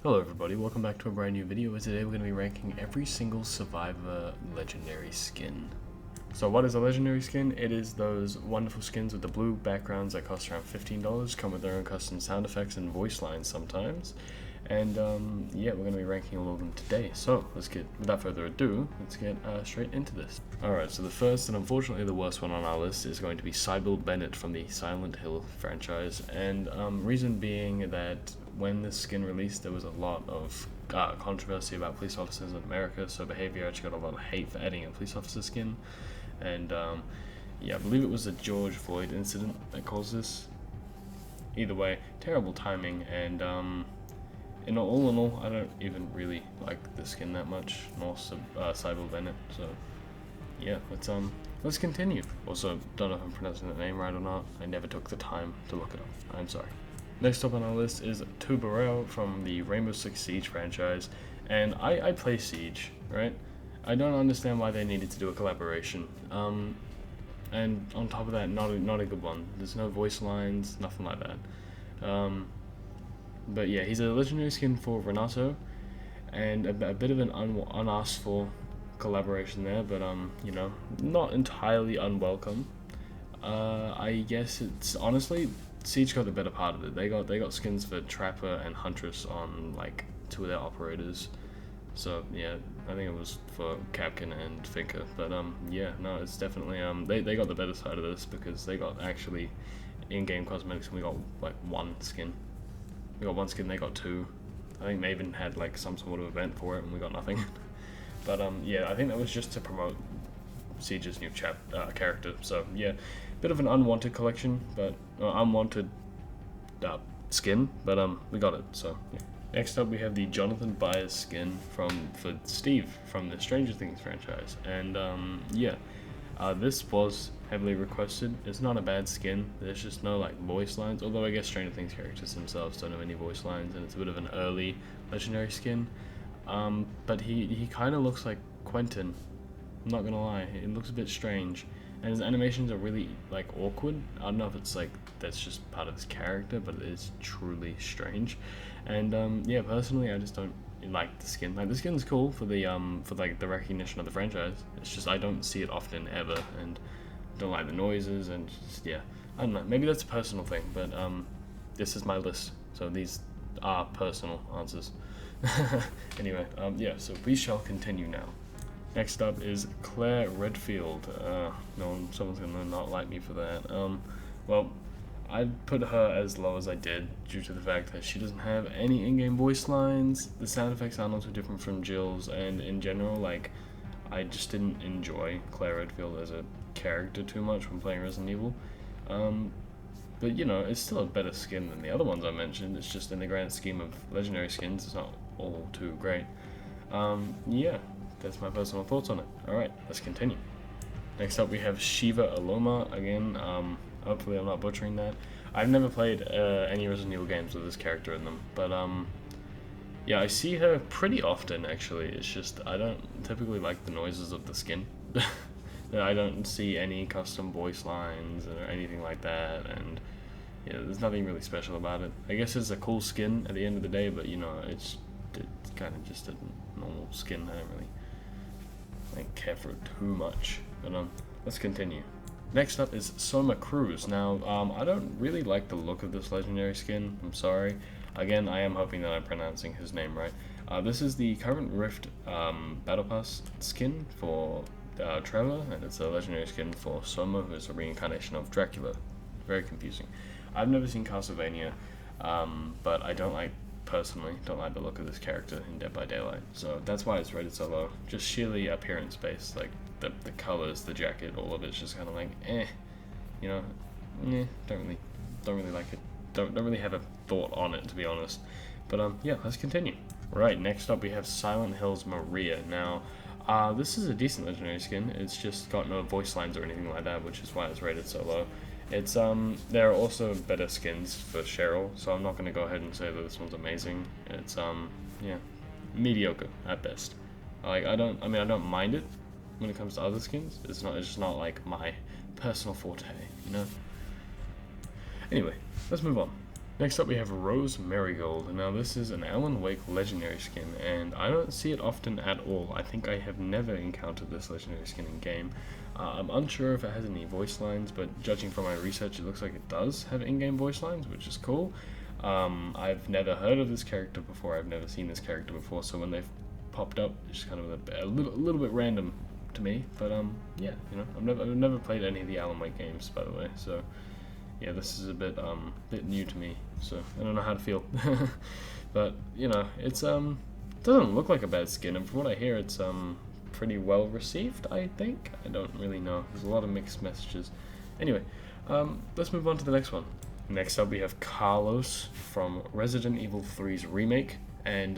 Hello everybody, welcome back to a brand new video, and today we're going to be ranking every single Survivor legendary skin. So what is a legendary skin? It is those wonderful skins with the blue backgrounds that cost around $15, come with their own custom sound effects and voice lines sometimes. And yeah, we're going to be ranking all of them today. So let's get, without further ado, let's get straight into this. Alright, so the first and unfortunately the worst one on our list is going to be Cybil Bennett from the Silent Hill franchise. And reason being that when this skin released, there was a lot of controversy about police officers in America, so Behavior actually got a lot of hate for adding a police officer skin. And yeah, I believe it was the George Floyd incident that caused this. Either way, terrible timing, and all in all, I don't even really like the skin that much, nor Cybil Bennett, so yeah, let's continue. Also, don't know if I'm pronouncing that name right or not, I never took the time to look it up, I'm sorry. Next up on our list is Tubarão from the Rainbow Six Siege franchise, and I play Siege, right? I don't understand why they needed to do a collaboration, and on top of that, not a good one. There's no voice lines, nothing like that. But yeah, he's a legendary skin for Renato, and a bit of an unasked for collaboration there, but you know, not entirely unwelcome. I guess it's honestly, Siege got the better part of it. They got skins for Trapper and Huntress on like 2 of their operators. So yeah, I think it was for Capkin and Finker. But yeah, no, it's definitely they got the better side of this because they got actually in-game cosmetics, and we got like 1 skin. We got 1 skin, they got 2. I think they even had like some sort of event for it, and we got nothing. But yeah, I think that was just to promote Siege's new character. So yeah, bit of an unwanted collection, but unwanted skin, but we got it. So yeah. Next up, we have the Johnathan Byers skin for Steve from the Stranger Things franchise, and yeah, this was heavily requested. It's not a bad skin. There's just no like voice lines, although I guess Stranger Things characters themselves don't have any voice lines, and it's a bit of an early legendary skin. But he kind of looks like Quentin. I'm not gonna lie, it looks a bit strange, and his animations are really like awkward. I don't know if it's like that's just part of his character, but it is truly strange. And yeah, personally, I just don't like the skin. Like the skin's cool for the for like the recognition of the franchise. It's just I don't see it often ever, and don't like the noises, and just, yeah, I don't know. Maybe that's a personal thing, but this is my list, so these are personal answers. Anyway, yeah, so we shall continue now. Next up is Clair Redfield. Someone's gonna not like me for that. Well, I put her as low as I did due to the fact that she doesn't have any in-game voice lines. The sound effects are not too different from Jill's, and in general, like, I just didn't enjoy Clair Redfield as a character too much when playing Resident Evil. But you know, it's still a better skin than the other ones I mentioned. It's just in the grand scheme of legendary skins, it's not all too great. Yeah. That's my personal thoughts on it. Alright, let's continue. Next up we have Sheva Aloma again. Hopefully I'm not butchering that. I've never played any Resident Evil games with this character in them, but yeah, I see her pretty often actually. It's just I don't typically like the noises of the skin. I don't see any custom voice lines or anything like that, and yeah, there's nothing really special about it. I guess it's a cool skin at the end of the day, but you know, it's kind of just a normal skin. I don't really care for it too much, but let's continue. Next up is Soma Cruz. Now, I don't really like the look of this legendary skin, I'm sorry. Again, I am hoping that I'm pronouncing his name right. This is the current Rift Battle Pass skin for Trevor, and it's a legendary skin for Soma, who is a reincarnation of Dracula. Very confusing. I've never seen Castlevania, but I personally don't like the look of this character in Dead by Daylight, so that's why it's rated so low. Just sheerly appearance based, like the colors, the jacket, all of it's just kind of like you know, don't really like it. Don't really have a thought on it, to be honest. But yeah, let's continue. Right, next up we have Silent Hill's Maria. Now, this is a decent legendary skin. It's just got no voice lines or anything like that, which is why it's rated so low. It's there are also better skins for Cheryl, so I'm not going to go ahead and say that this one's amazing. It's yeah, mediocre at best. Like I don't mind it when it comes to other skins. It's just not like my personal forte, you know. Anyway, let's move on. Next up we have Rose Marigold. Now this is an Alan Wake legendary skin, and I don't see it often at all. I think I have never encountered this legendary skin in game. I'm unsure if it has any voice lines, but judging from my research it looks like it does have in-game voice lines, which is cool. I've never heard of this character before, I've never seen this character before, so when they've popped up, it's just kind of a little bit random to me, but yeah, you know, I've never played any of the Alan Wake games, by the way, so yeah, this is a bit new to me, so I don't know how to feel. But you know, it's doesn't look like a bad skin, and from what I hear, it's pretty well received, I think. I don't really know. There's a lot of mixed messages. Anyway, let's move on to the next one. Next up, we have Carlos from Resident Evil 3's remake, and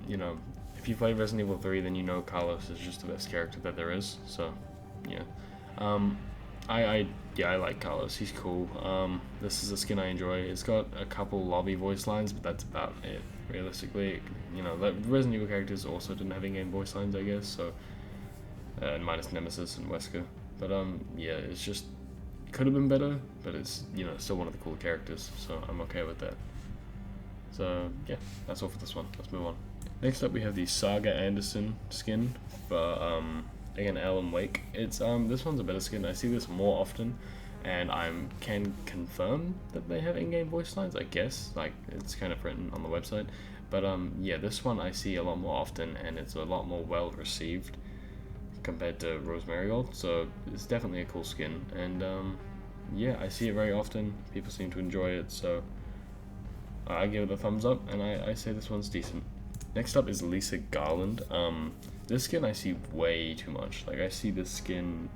you know, if you play Resident Evil 3, then you know Carlos is just the best character that there is. So yeah, I like Carlos. He's cool. This is a skin I enjoy. It's got a couple lobby voice lines, but that's about it. Realistically, you know, the Resident Evil characters also didn't have in-game voice lines, I guess. So, minus Nemesis and Wesker. But yeah, it's just could have been better, but it's, you know, still one of the cooler characters. So I'm okay with that. So yeah, that's all for this one. Let's move on. Next up, we have the Saga Anderson skin for again, Alan Wake. It's this one's a better skin. I see this more often, and I can confirm that they have in-game voice lines, I guess. Like, it's kind of written on the website. But yeah, this one I see a lot more often, and it's a lot more well received compared to Rose Marigold. So it's definitely a cool skin, and yeah, I see it very often. People seem to enjoy it, so I give it a thumbs up, and I say this one's decent. Next up is Lisa Garland. This skin I see way too much. Like, I see this skin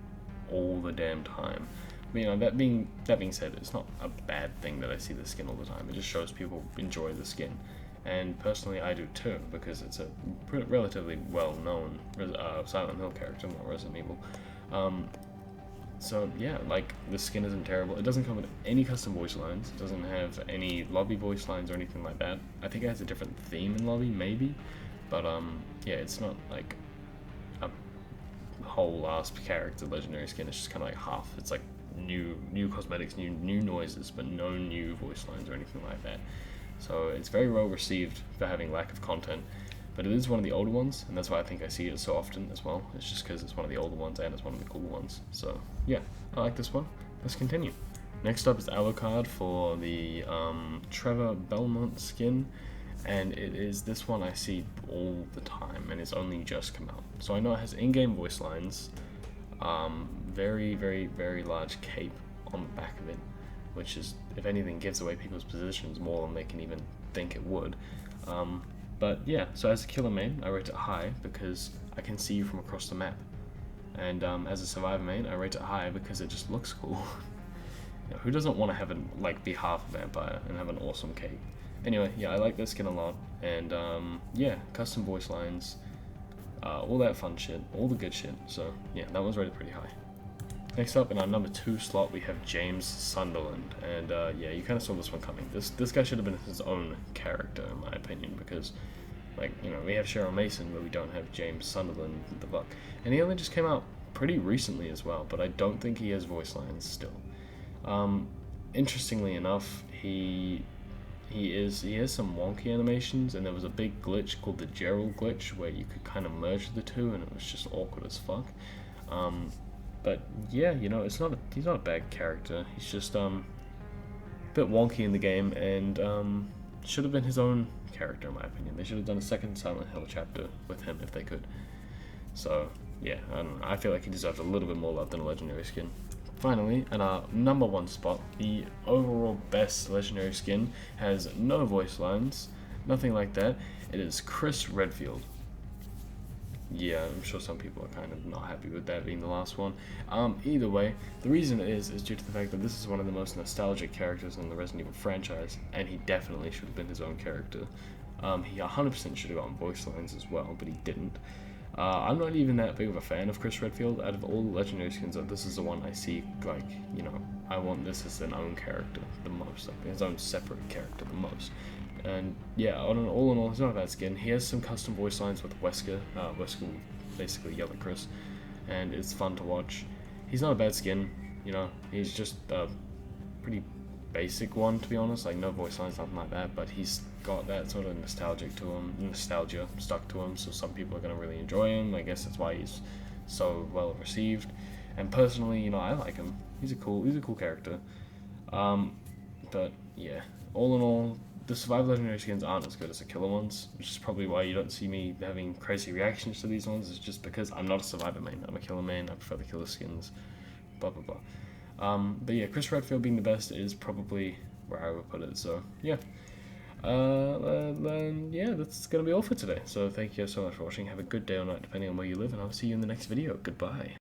all the damn time. But, you know, that being said, it's not a bad thing that I see this skin all the time. It just shows people enjoy the skin. And personally, I do too, because it's a relatively well-known Silent Hill character, not Resident Evil. So yeah, like, the skin isn't terrible. It doesn't come with any custom voice lines. It doesn't have any lobby voice lines or anything like that. I think it has a different theme in lobby, maybe. But yeah, it's not like a whole ass character legendary skin. It's just kind of like half. It's like new cosmetics, new noises, but no new voice lines or anything like that. So it's very well received for having lack of content. But it is one of the older ones, and that's why I think I see it so often as well. It's just because it's one of the older ones and it's one of the cooler ones. So yeah, I like this one. Let's continue. Next up is Alucard for the Trevor Belmont skin, and it is this one I see all the time, and it's only just come out. So I know it has in-game voice lines, very, very, very large cape on the back of it, which is, if anything, gives away people's positions more than they can even think it would. But yeah, so as a killer main, I rate it high because I can see you from across the map. And as a survivor main, I rate it high because it just looks cool. You know, who doesn't want to have be half a vampire and have an awesome cape? Anyway, yeah, I like this skin a lot. And yeah, custom voice lines, all that fun shit, all the good shit. So yeah, that one's rated pretty high. Next up, in our number 2 slot, we have James Sunderland, and yeah, you kind of saw this one coming. This guy should have been his own character, in my opinion, because, like, you know, we have Cheryl Mason, but we don't have James Sunderland, the buck, and he only just came out pretty recently as well. But I don't think he has voice lines still. Interestingly enough, he has some wonky animations, and there was a big glitch called the Gerald glitch where you could kind of merge the two, and it was just awkward as fuck. But yeah, you know, he's not a bad character. He's just a bit wonky in the game, and should have been his own character in my opinion. They should have done a second Silent Hill chapter with him if they could. So yeah, I don't know. I feel like he deserves a little bit more love than a legendary skin. Finally, in our number 1 spot, the overall best legendary skin has no voice lines, nothing like that. It is Clair Redfield. Yeah, I'm sure some people are kind of not happy with that being the last one. Either way, the reason it is due to the fact that this is one of the most nostalgic characters in the Resident Evil franchise, and he definitely should have been his own character. He 100% should have gotten voice lines as well, but he didn't. I'm not even that big of a fan of Clair Redfield. Out of all the legendary skins, this is the one I see, like, you know, I want this as an own character the most, like his own separate character the most. And yeah, all in all, he's not a bad skin. He has some custom voice lines with Wesker. Wesker will basically yell at Chris, and it's fun to watch. He's not a bad skin, you know. He's just a pretty basic one, to be honest, like no voice lines, nothing like that, but he's got that sort of nostalgia stuck to him, so some people are going to really enjoy him. I guess that's why he's so well received, and personally, you know, I like him. He's a cool character. But yeah, all in all, the Survivor Legendary skins aren't as good as the Killer ones, which is probably why you don't see me having crazy reactions to these ones. It's just because I'm not a Survivor main, I'm a Killer main, I prefer the Killer skins, blah blah blah. But yeah, Chris Redfield being the best is probably where I would put it, so yeah. Yeah, that's gonna be all for today. So thank you so much for watching. Have a good day or night, depending on where you live, and I'll see you in the next video. Goodbye.